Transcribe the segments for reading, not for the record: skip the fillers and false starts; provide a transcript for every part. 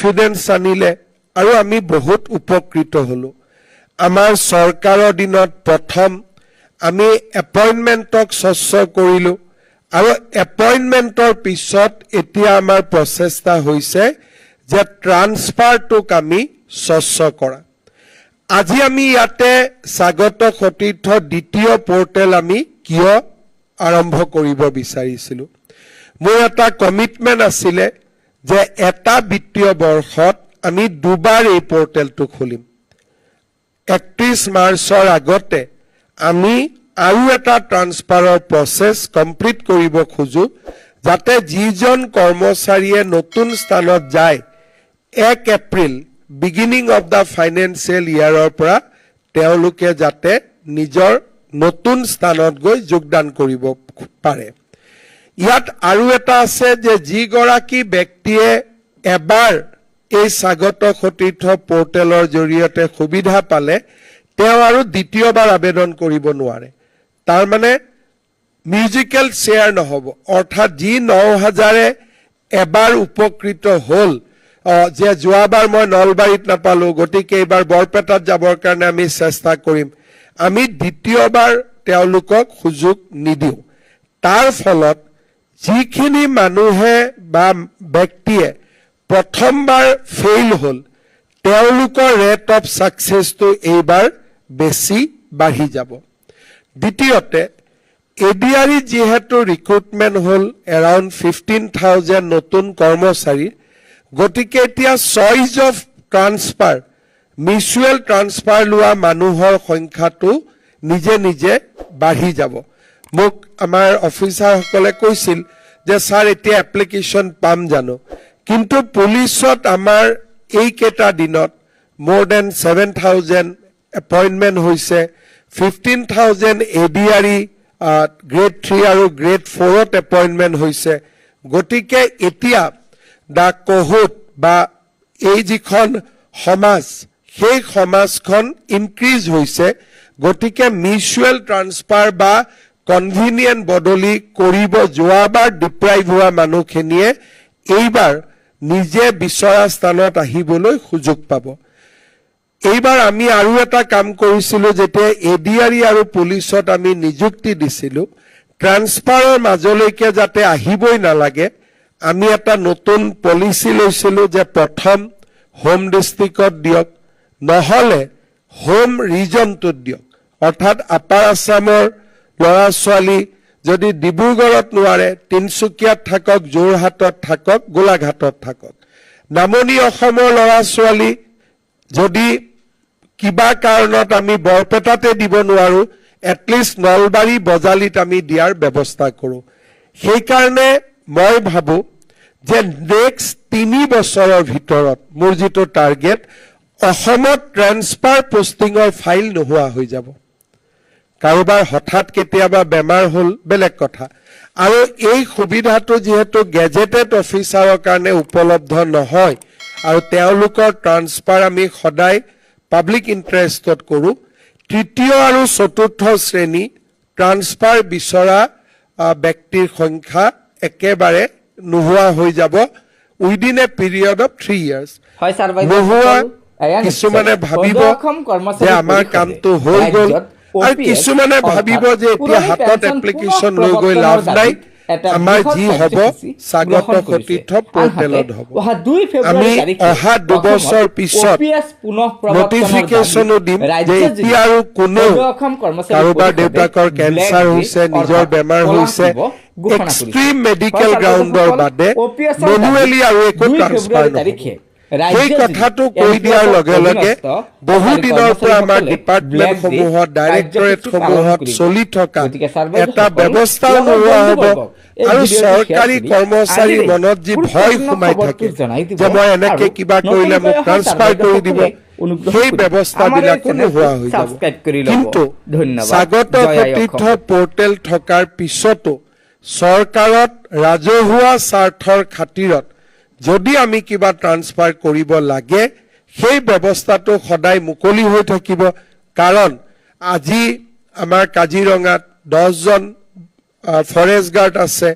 Confidence আনিলে আৰু আমি বহুত উপকৃত হলো আমাৰ চৰকাৰৰ দিনত প্ৰথম আমি এপইন্টমেন্টক স্বচ্ছ কৰিলো আৰু এপইন্টমেন্টৰ পিছত এতিয়া আমাৰ প্ৰচেষ্টা হৈছে যে ট্ৰান্সফাৰটোক আমি স্বচ্ছ কৰা আজি আমি ইয়াতে স্বাগত সতীৰ্থ দ্বিতীয় পোৰ্টেল আমি কিয় আৰম্ভ কৰিব বিচাৰিছিলো মোৰ এটা কমিটমেন্ট আছিলে যে এটা বিত্তীয় বৰ্ষত আমি দুবাৰ এই পোৰ্টেলটো খুলিম 31 মাৰ্চৰ আগতে আমি আৰু এটা ট্ৰান্সফাৰৰ প্ৰসেস কমপ্লিট কৰিব খুজো যাতে যিজন কৰ্মচাৰীয়ে নতুন স্থানত যায় 1 April beginning of the financial ইয়াৰৰ পৰা তেওঁলোকে যাতে নিজৰ নতুন স্থানত গৈ যোগদান কৰিব পাৰে ইয়াত আৰু এটা আছে যে যিগৰাকী ব্যক্তিয়ে এবাৰ এই স্বাগত সতীৰ্থ পোৰ্টেলৰ জৰিয়তে সুবিধা পালে তেওঁ আৰু দ্বিতীয়বাৰ আবেদন কৰিব নোৱাৰে তাৰ মানে মিউজিক্যাল শেয়াৰ নহব অৰ্থাৎ যি 9000 এবাৰ উপকৃত হল যে যোৱাবাৰ মই নলবাৰীত নাপালো গতিকে এইবাৰ বৰপেটাত যাবৰ কাৰণে আমি চেষ্টা কৰিম আমি দ্বিতীয়বাৰ তেওঁলোকক সুযোগ নিদিও তাৰ ফলত যিখিনি মানুহে বা ব্যক্তিয়ে প্ৰথমবাৰ ফেইল হল তেওঁলোকৰ ৰেট অফ সাকসেসটো এইবাৰ বেছি বাঢ়ি যাব দ্বিতীয়তে এডিআৰি যেহেতু ৰিক্ৰুটমেন্ট হল এৰাউণ্ড 15000 নতুন কৰ্মচাৰী গতিকে এতিয়া choice of transfer mutual transfer লোৱা মানুহৰ সংখ্যাটো নিজে নিজে বাঢ়ি যাব মোক আমাৰ অফিচাৰসকলে কৈছিল যে স্যাৰ এতিয়া এপ্লিকেশন পাম জানো কিন্তু পুলিচত আমাৰ এই কেটা দিনত more than 7000 appointment হৈছে 15000 এডিআৰি গ্ৰেড 3 আৰু গ্ৰেড 4 ত এপইন্টমেন্ট হৈছে গতিকে এতিয়া দা কোহুট বা এই যিখন সমাজ সেই সমাজখন ইনক্ৰিজ হৈছে গতিকে মিউচুৱেল ট্ৰান্সফাৰ বা কনভিনিয়েন্ট বদলি কৰিব যোৱাবাৰ ডিপ্ৰাইভ হোৱা মানুহখিনিয়ে এইবাৰ নিজে বিচৰা স্থানত আহিবলৈ সুযোগ পাব এইবাৰ আমি আৰু এটা কাম কৰিছিলো যেতে এডিআৰি আৰু পুলিচত আমি নিযুক্তি দিছিলো ট্ৰান্সফাৰৰ মাজলৈকে যাতে আহিবই নালাগে আমি এটা নতুন পলিসি লৈছিলো যে প্ৰথম হোম ডিস্ট্ৰিক্টত দিয়ক নহলে হোম ৰিজনটোত দিয়ক অৰ্থাৎ আপাৰ আসামৰ লৰা ছোৱালী যদি ডিব্ৰুগড়ত নোৱাৰে তিনসুকিয়াত থাকক যোৰহাটত থাকক গোলাঘাটত থাকক নামনি অসমৰ লৰা ছোৱালী যদি কিবা কাৰণত আমি বৰপেটাতে দিব নোৱাৰো এটলিষ্ট নলবাৰী বজালিত আমি দিয়াৰ ব্যৱস্থা কৰো সেই কাৰণে মই ভাবো যে নেক্সট 3 বছৰৰ ভিতৰত মোৰ যেটো টাৰ্গেট অসমত ট্ৰান্সফাৰ পোষ্টিংৰ ফাইল নোহোৱা হৈ যাব কাৰোবাৰ হঠাৎ কেতিয়াবা বেমাৰ হল বেলেগ কথা আৰু এই সুবিধাটো যেহেতু গেজেটেড অফিচাৰৰ কাৰণে উপলব্ধ নহয় আৰু তেওঁলোকৰ ট্ৰান্সফাৰ আমি সদায় পাব্লিক ইন্টাৰেষ্টত কৰো তৃতীয় আৰু চতুৰ্থ শ্ৰেণী ট্ৰান্সফাৰ বিচৰা ব্যক্তিৰ সংখ্যা একেবাৰে নোহোৱা হৈ যাব within a period of 3 years হয় স্যাৰ নোহোৱা কিছুমানে ভাবিব যে আমাৰ কামটো হৈ গল আৰু কিছুমানে ভাবিব যে এতিয়া হাতত এপ্লিকেশন লৈ গৈ লাভ নাই আমাৰ যি হ'ব স্বাগত সতীৰ্থ পোৰ্টেলত হ'ব আমি অহা 2 বছৰ পিছত নটিফিকেশনো দিম যে এতিয়া আৰু কোনো কাৰোবাৰ দেউতাকৰ কেঞ্চাৰ হৈছে নিজৰ বেমাৰ হৈছে এক্সট্ৰিম মেডিকেল গ্ৰাউণ্ডৰ বাদে মেনুৱেলি আৰু একো ট্ৰান্সফাৰ নহয় সেই কথাটো কৈ দিয়াৰ লগে লগে বহু দিনৰ পৰা আমাৰ ডিপাৰ্টমেন্ট সমূহত ডাইৰেক্টৰেট সমূহত চলি থকা এটা ব্যৱস্থা নোহোৱা হ'ব আৰু চৰকাৰী কৰ্মচাৰীৰ মনত যি ভয় সোমাই থাকে যে মই এনেকে কিবা কৰিলে মোক ট্ৰান্সফাৰ কৰি দিব সেই ব্যৱস্থাবিলাকো নোহোৱা হৈ যাব কিন্তু স্বাগত সতীৰ্থ পোৰ্টেল থকাৰ পিছতো চৰকাৰত ৰাজহুৱা স্বাৰ্থৰ খাতিৰত যদি আমি কিবা ট্ৰান্সফাৰ কৰিব লাগে সেই ব্যৱস্থাটো সদায় মুকলি হৈ থাকিব কাৰণ আজি আমাৰ কাজিৰঙাত 10 জন ফৰেষ্ট গাৰ্ড আছে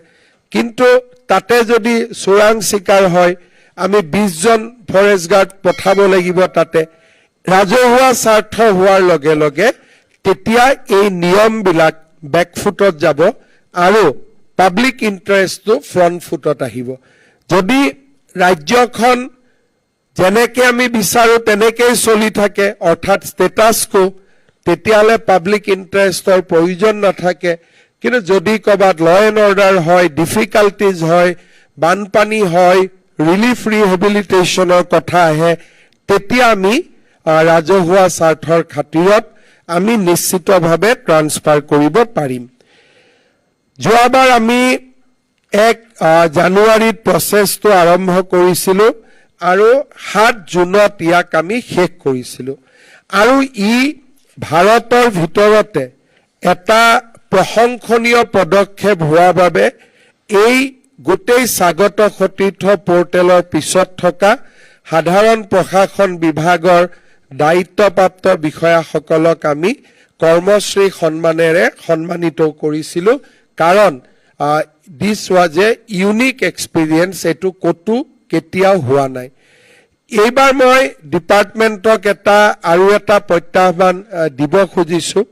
কিন্তু তাতে যদি চোৰাং শিকাৰ হয় আমি 20 জন ফৰেষ্ট গাৰ্ড পঠাব লাগিব তাতে ৰাজহুৱা স্বাৰ্থ হোৱাৰ লগে লগে তেতিয়া এই নিয়মবিলাক বেকফুটত যাব আৰু পাব্লিক ইণ্টাৰেষ্টটো ফ্ৰণ্ট ফুটত আহিব যদি ৰাজ্যখন যেনেকে আমি বিচাৰো তেনেকেই চলি থাকে অৰ্থাৎ ষ্টেটাছ কো তেতিয়ালে পাব্লিক ইণ্টাৰেষ্টৰ প্ৰয়োজন নাথাকে কিন্তু যদি কবাত ল এণ্ড অৰ্ডাৰ হয় ডিফিকাল্টিজ হয় বানপানী হয় ৰিলিফ ৰিহেবিলিটেশ্যনৰ কথা আহে তেতিয়া আমি ৰাজহুৱা স্বাৰ্থৰ খাতিৰত আমি নিশ্চিতভাৱে ট্ৰান্সফাৰ কৰিব পাৰিম যোৱাবাৰ আমি 1 জানুৱাৰীত প্ৰচেছটো আৰম্ভ কৰিছিলোঁ আৰু 7 জুনত ইয়াক আমি শেষ কৰিছিলোঁ আৰু ই ভাৰতৰ ভিতৰতে এটা প্ৰশংসনীয় পদক্ষেপ হোৱাৰ বাবে এই গোটেই স্বাগত সতীৰ্থ পৰ্টেলৰ পিছত থকা সাধাৰণ প্ৰশাসন বিভাগৰ দায়িত্বপ্ৰাপ্ত বিষয়াসকলক আমি কৰ্মশ্ৰী সন্মানেৰে সন্মানিত কৰিছিলোঁ কাৰণ দিছ ৱাজ এ ইউনিক এক্সপিৰিয়েঞ্চ এইটো ক'তো কেতিয়াও হোৱা নাই এইবাৰ মই ডিপাৰ্টমেণ্টক আৰু এটা প্ৰত্যাহ্বান দিব খুজিছোঁ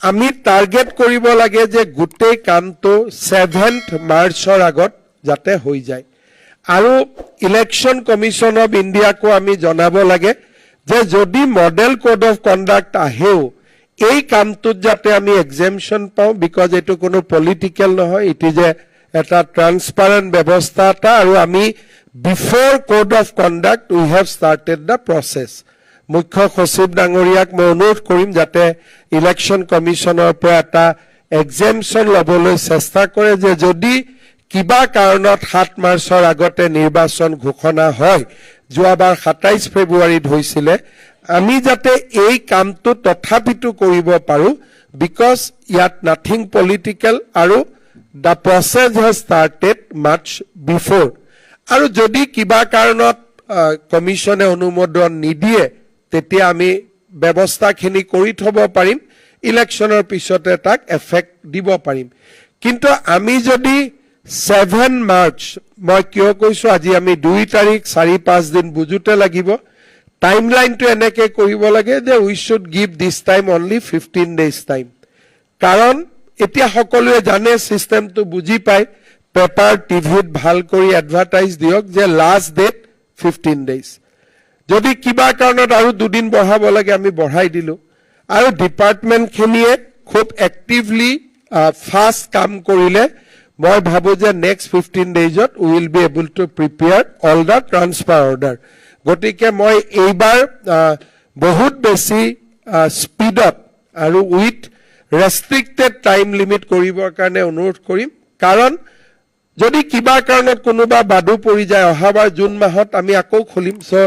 আমি টাৰ্গেট কৰিব লাগে যে গোটেই কামটো 7th মাৰ্চৰ আগত যাতে হৈ যায় আৰু ইলেকশ্যন কমিশ্যন অফ ইণ্ডিয়াকো আমি জনাব লাগে যে যদি মডেল কোড অফ কণ্ডাক্ট আহেও এই কামটোত যাতে আমি এক্সেমশ্যন পাওঁ বিকজ এইটো কোনো পলিটিকেল নহয় ইট ইজ এটা ট্ৰান্সপাৰেণ্ট ব্যৱস্থা এটা আৰু আমি before code of conduct we have started the process মুখ্য সচিব ডাঙৰীয়াক মই অনুৰোধ কৰিম যাতে ইলেকশ্যন কমিশ্যনৰ পৰা এটা এক্সেমশ্যন ল'বলৈ চেষ্টা কৰে যে যদি কিবা কাৰণত 7 মাৰ্চৰ আগতে নিৰ্বাচন ঘোষণা হয় যোৱাবাৰ 27 ফেব্ৰুৱাৰীত হৈছিলে আমি যাতে এই কামটো তথাপিতো কৰিব পাৰোঁ বিকজ ইয়াত নাথিং পলিটিকেল আৰু the process has started mass before আৰু যদি কিবা কাৰণত কমিশ্যনে অনুমোদন নিদিয়ে তেতিয়া আমি ব্যৱস্থাখিনি কৰি থব পাৰিম ইলেকশ্যনৰ পিছতে তাক এফেক্ট দিব পাৰিম কিন্তু আমি যদি 7 মাৰ্চ মই কিয় কৈছো আজি আমি 2 তাৰিখ 4-5 দিন বুজুতে লাগিব টাইমলাইনটো এনেকে কৰিব লাগে যে we should give this time only 15 days time কাৰণ এতিয়া সকলোৱে জানে সিস্টেমটো বুজি পায় পেপাৰ টিভিত ভাল কৰি এডভাৰটাইজ দিয়ক যে লাষ্ট ডেট 15 ডেজ যদি কিবা কাৰণত আৰু 2 দিন বঢ়াব লাগে আমি বঢ়াই দিলো আৰু ডিপাৰ্টমেণ্টখিনিয়ে খুব এক্টিভলি ফাষ্ট কাম কৰিলে মই ভাবো যে নেক্সট 15 ডেজত we will be able to prepare all the transfer order গতিকে মই এইবাৰ বহুত বেছি স্পীডত আৰু উইথ ৰেষ্ট্ৰিক্টেড টাইম লিমিট কৰিবৰ কাৰণে অনুৰোধ কৰিম কাৰণ যদি কিবা কাৰণত কোনোবা বাদু পৰি যায় অহাবাৰ জুন মাহত আমি আকৌ খুলিম সো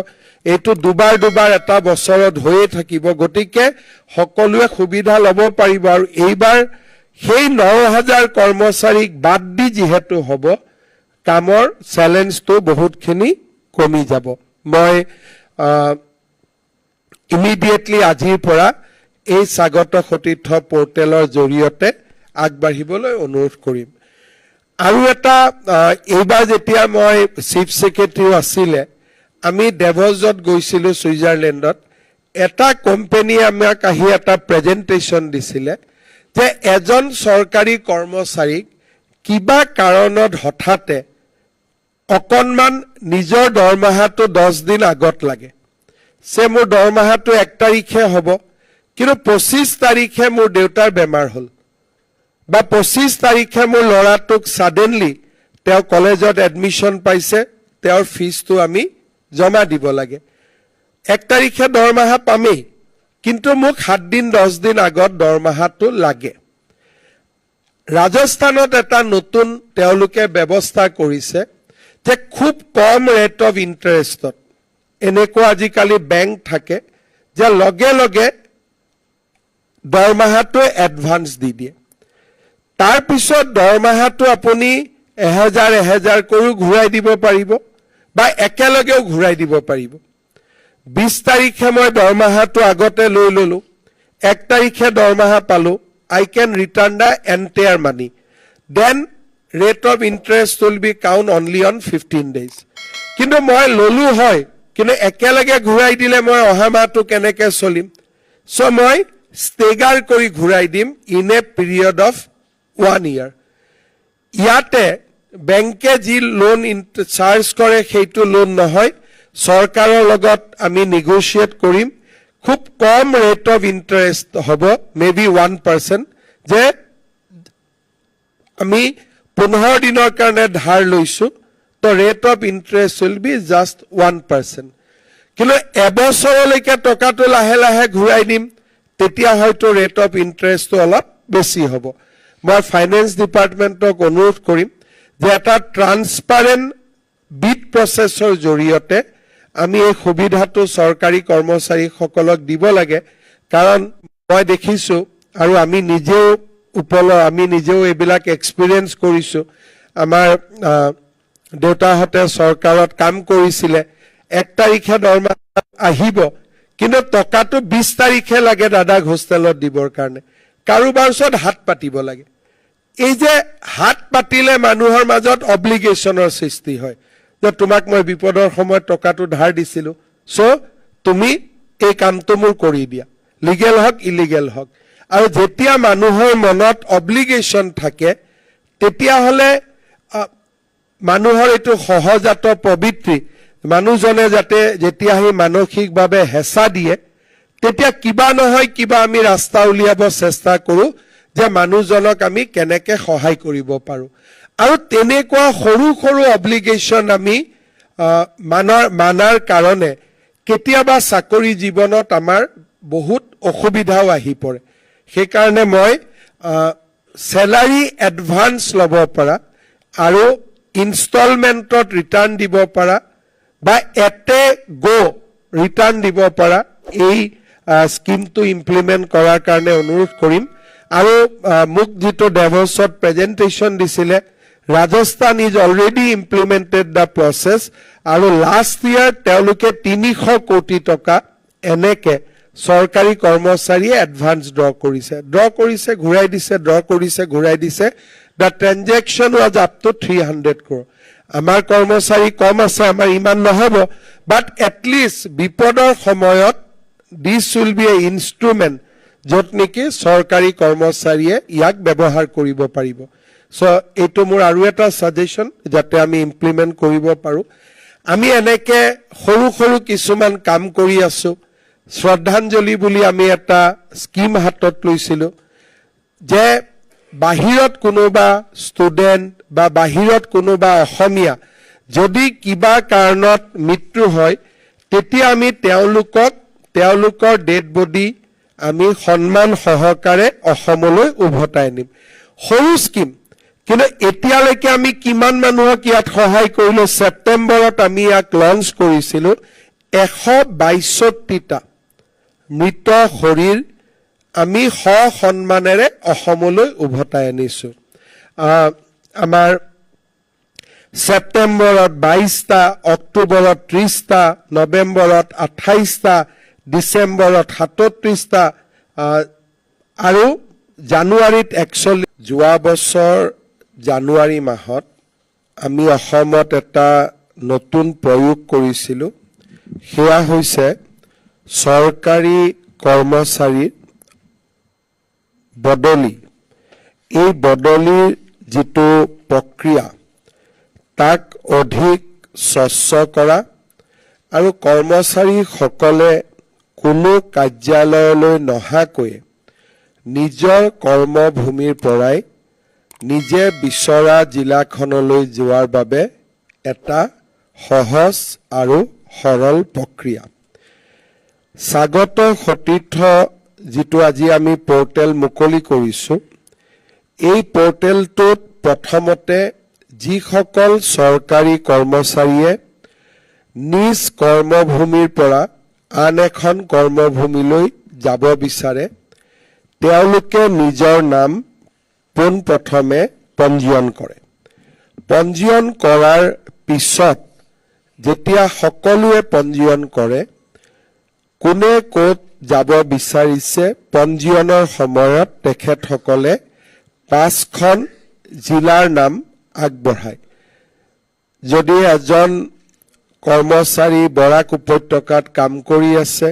এইটো দুবাৰ এটা বছৰত হৈয়ে থাকিব গতিকে সকলোৱে সুবিধা ল'ব পাৰিব আৰু এইবাৰ সেই 9000 কৰ্মচাৰীক বাদ দি যেহেতু হ'ব কামৰ চ্যালেঞ্জটো বহুতখিনি কমি যাব মই ইমিডিয়েটলি আজিৰ পৰা এই স্বাগত সতীৰ্থ পৰ্টেলৰ জৰিয়তে আগবাঢ়িবলৈ অনুৰোধ কৰিম আৰু এটা এইবাৰ যেতিয়া মই চিফ সেক্ৰেটাৰী আছিলে আমি ডেভছত গৈছিলোঁ সুইজাৰলেণ্ডত এটা কোম্পানীয়ে আমাক আহি এটা প্ৰেজেন্টেশ্যন দিছিলে যে এজন চৰকাৰী কৰ্মচাৰীক কিবা কাৰণত হঠাতে অকণমান নিজৰ দৰমহাটো 10 দিন আগত লাগে সে মোৰ দৰমহাটো 1 তাৰিখে হ'ব কিন্তু 25 তাৰিখে মোৰ দেউতাৰ বেমাৰ হ'ল বা 25 তাৰিখে মোৰ ল'ৰাটোক সাডেনলি তেওঁ কলেজত এডমিশন পাইছে তেওঁৰ ফিজটো আমি জমা দিব লাগে 1 তাৰিখে দৰমহা পামেই কিন্তু মোক 7 দিন 10 দিন আগত দৰমহাটো লাগে ৰাজস্থানত এটা নতুন তেওঁলোকে ব্যৱস্থা কৰিছে যে খুব কম ৰেট অফ ইন্টাৰেষ্টত এনেকুৱা আজিকালি বেংক থাকে যে লগে লগে দৰমহাটো এডভান্স দি দিয়ে তাৰ পিছত দৰমহাটো আপুনি 1000 কৰি ঘূৰাই দিব পাৰিব বা একেলগেও ঘূৰাই দিব পাৰিব 20 তাৰিখে মই দৰমহাটো আগতে লৈ ললো 1 তাৰিখে দৰমহা পালো I can return the entire money then rate of interest will be count only on 15 days. কিন্তু মই ললো হয়, কিন্তু একেলগে ঘূৰাই দিলে মই অহা মাহটো কেনেকে চলিম? So মই stagger কৰি ঘূৰাই দিম in a period of 1 year. ইয়াতে বেংকে যি লোন চাৰ্জ কৰে সেইটো লোন নহয়, চৰকাৰৰ লগত আমি নেগোচিয়েট কৰিম, খুব কম ৰেট অফ ইণ্টাৰেষ্ট হ'ব, মেবি 1%, যে আমি 15 দিনৰ কাৰণে ধাৰ লৈছো, তো rate of interest will be just 1%. কিন্তু এবছৰলৈকে টকাটো লাহে লাহে ঘূৰাই দিম, তেতিয়া হয়তো ৰেট অফ ইণ্টাৰেষ্টটো অলপ বেছি হ'ব. মই ফাইনেন্স ডিপাৰ্টমেণ্টক অনুৰোধ কৰিম যে এটা ট্ৰান্সপাৰেণ্ট বিড প্ৰচেছৰ জৰিয়তে আমি এই সুবিধাটো চৰকাৰী কৰ্মচাৰীসকলক দিব লাগে. কাৰণ মই দেখিছো আৰু আমি নিজেও এইবিলাক এক্সপিৰিয়েঞ্চ কৰিছো. আমাৰ দেউতাহঁতে চৰকাৰত কাম কৰিছিলে, 1 তাৰিখে দৰমহা আহিব, কিন্তু টকাটো 20 তাৰিখে লাগে দাদাক হোষ্টেলত দিবৰ কাৰণে, কাৰোবাৰ ওচৰত হাত পাতিব লাগে. এই যে হাত পাতিলে মানুহৰ মাজত অব্লিগেশ্যনৰ সৃষ্টি হয়, যে তোমাক মই বিপদৰ সময়ত টকাটো ধাৰ দিছিলো, সো তুমি এই কামটো মোৰ কৰি দিয়া, লিগেল হওক ইলিগেল হওক. আৰু যেতিয়া মানুহৰ মনত অব্লিগেশ্যন থাকে, তেতিয়াহ'লে মানুহৰ এইটো সহজাত প্ৰবৃত্তি, মানুহজনে যাতে যেতিয়া সি মানসিকভাৱে হেঁচা দিয়ে, তেতিয়া কিবা নহয় কিবা আমি ৰাস্তা উলিয়াব চেষ্টা কৰোঁ যে মানুহজনক আমি কেনেকে সহায় কৰিব পাৰোঁ. আৰু তেনেকুৱা সৰু সৰু অব্লিগেশ্যন আমি মানাৰ কাৰণে কেতিয়াবা চাকৰি জীৱনত আমাৰ বহুত অসুবিধাও আহি পৰে. সেইকাৰণে মই চেলাৰী এডভান্স ল'ব পৰা আৰু ইনষ্টলমেণ্টত ৰিটাৰ্ণ দিব পৰা বা এটে ৰিটাৰ্ণ দিব পৰা এই স্কিমটো ইমপ্লিমেণ্ট কৰাৰ কাৰণে অনুৰোধ কৰিম. আৰু মোক যিটো ডেভছত প্ৰেজেণ্টেশ্যন দিছিলে, Rajasthan is already implemented the process, আৰু লাষ্ট ইয়াৰ তেওঁলোকে 300 কোটি টকা এনেকে চৰকাৰী কৰ্মচাৰীয়ে এডভান্স ড্ৰ কৰিছে, ঘূৰাই দিছে, ঘূৰাই দিছে. The transaction was up to 300 crore. আমাৰ কৰ্মচাৰী কম আছে, আমাৰ ইমান নহ'ব, বাট এটলিষ্ট বিপদৰ সময়ত দিছ উইল বি এ ইনষ্ট্ৰুমেণ্ট য'ত নেকি চৰকাৰী কৰ্মচাৰীয়ে ইয়াক ব্যৱহাৰ কৰিব পাৰিব. চ' এইটো মোৰ আৰু এটা ছাজেশ্যন, যাতে আমি ইমপ্লিমেণ্ট কৰিব পাৰোঁ. আমি এনেকে সৰু সৰু কিছুমান কাম কৰি আছোঁ. শ্ৰদ্ধাঞ্জলি বুলি আমি এটা স্কিম হাতত লৈছিলোঁ, যে বাহিৰত কোনোবা ষ্টুডেণ্ট বা বাহিৰত কোনোবা অসমীয়া যদি কিবা কাৰণত মৃত্যু হয়, তেতিয়া আমি তেওঁলোকৰ ডেড বডি আমি সন্মান সহকাৰে অসমলৈ উভতাই নিম. সৰু স্কিম, কিন্তু এতিয়ালৈকে আমি কিমান মানুহক ইয়াত সহায় কৰিলোঁ. ছেপ্টেম্বৰত আমি ইয়াক লঞ্চ কৰিছিলোঁ. 162টা মৃত শৰীৰ আমি সন্মানেৰে অসমলৈ উভতাই আনিছোঁ. আমাৰ ছেপ্টেম্বৰত 22টা, অক্টোবৰত 30টা, নৱেম্বৰত 28টা, ডিচেম্বৰত 37টা, আৰু জানুৱাৰীত 41. যোৱা বছৰ জানুৱাৰী মাহত আমি অসমত এটা নতুন প্ৰয়োগ কৰিছিলোঁ. সেয়া হৈছে চৰকাৰী কৰ্মচাৰীৰ বদলি. এই বদলিৰ যিটো প্ৰক্ৰিয়া, তাক অধিক স্বচ্ছ কৰা আৰু কৰ্মচাৰীসকলে কোনো কাৰ্যালয়লৈ নহাকৈ নিজৰ কৰ্মভূমিৰ পৰাই নিজে বিচৰা জিলাখনলৈ যোৱাৰ বাবে এটা সহজ আৰু সৰল প্ৰক্ৰিয়া. স্বাগত সতীৰ্থ যিটো আজি আমি পৰ্টেল মুকলি কৰিছোঁ, এই পৰ্টেলটোত প্ৰথমতে যিসকল চৰকাৰী কৰ্মচাৰীয়ে নিজ কৰ্মভূমিৰ পৰা আন এখন কৰ্মভূমিলৈ যাব বিচাৰে, তেওঁলোকে নিজৰ নাম পোনপ্ৰথমে পঞ্জীয়ন কৰে. পঞ্জীয়ন কৰাৰ পিছত যেতিয়া সকলোৱে পঞ্জীয়ন কৰে, কোনে ক'ত যাব বিচাৰিছে, পঞ্জীয়নৰ সময়ত তেখেতসকলে 5খন জিলাৰ নাম আগবঢ়ায়। যদি এজন কৰ্মচাৰী বৰাক উপত্যকাত কাম কৰি আছে,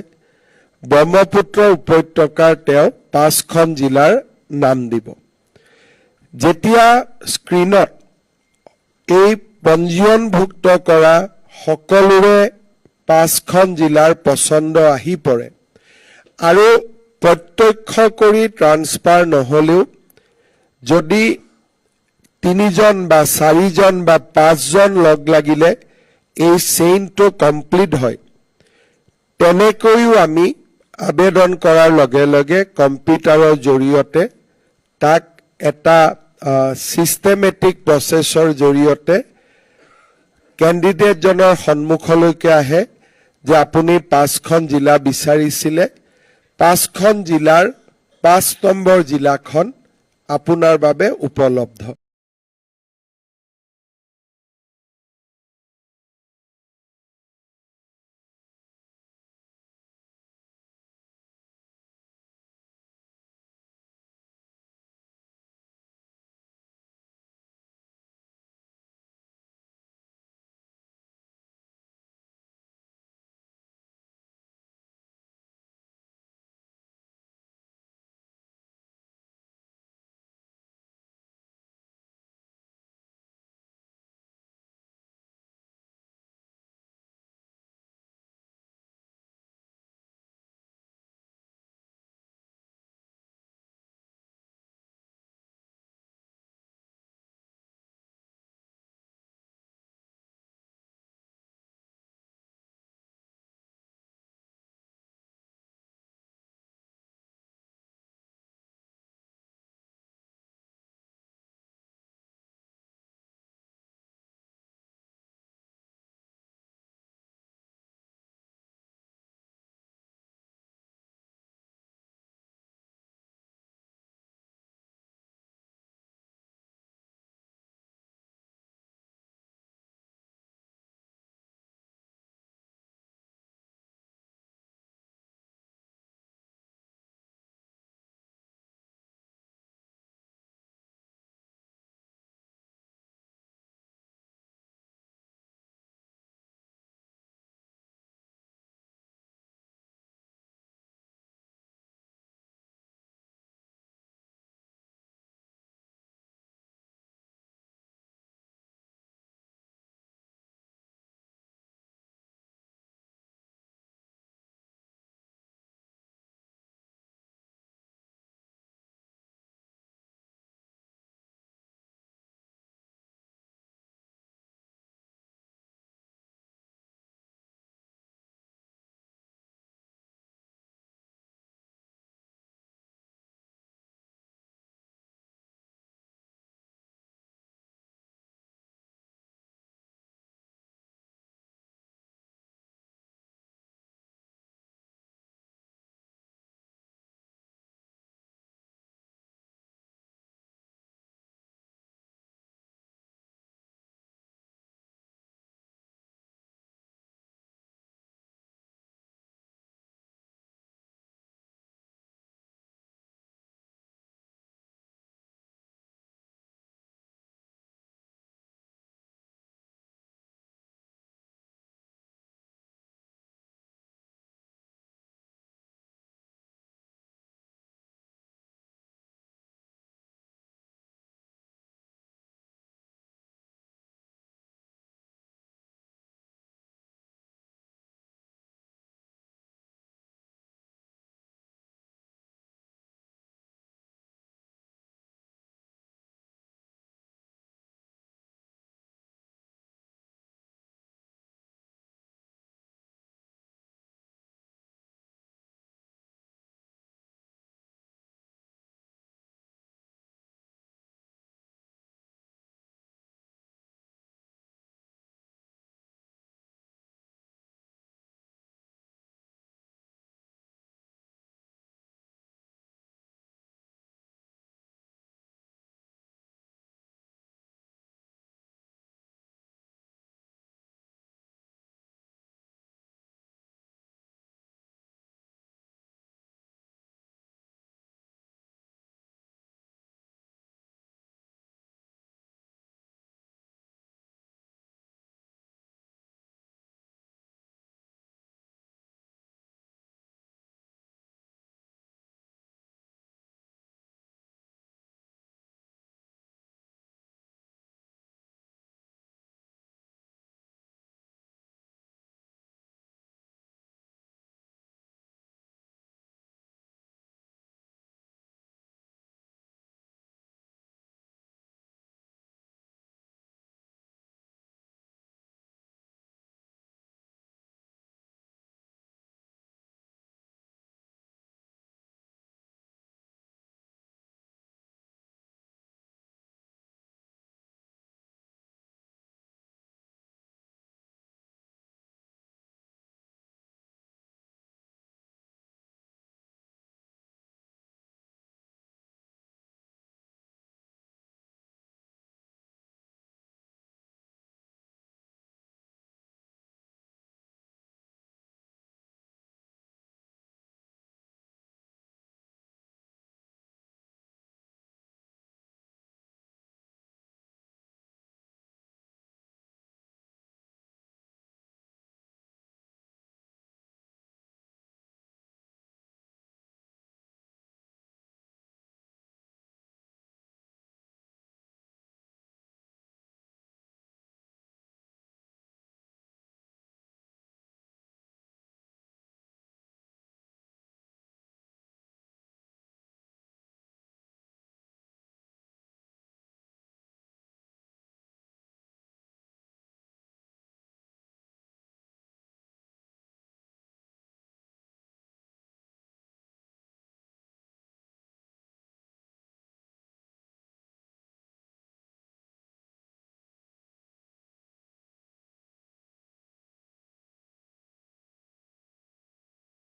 ব্ৰহ্মপুত্ৰ উপত্যকাৰ তেওঁ 5খন জিলাৰ নাম দিব। যেতিয়া স্ক্ৰীনত এই পঞ্জীয়নভুক্ত কৰা সকলোৰে 5খন জিলাৰ পচন্দ আহি পৰে আৰু প্ৰত্যক্ষ কৰি ট্ৰান্সফাৰ নহলেও যদি 3জন বা 4জন বা 5জন লগ লাগিলে এই চেইনটো কমপ্লিট হয়, তেনেকৈও আমি আবেদন কৰাৰ লগে লগে কম্পিউটাৰৰ জৰিয়তে তাক এটা চিষ্টেমেটিক প্ৰচেছৰ জৰিয়তে কেণ্ডিডেটজনৰ সন্মুখলৈকে আহে যে আপুনি 5খন জিলা বিচাৰিছিলে, 5খন জিলাৰ 5 নম্বৰ জিলাখন আপোনাৰ বাবে উপলব্ধ।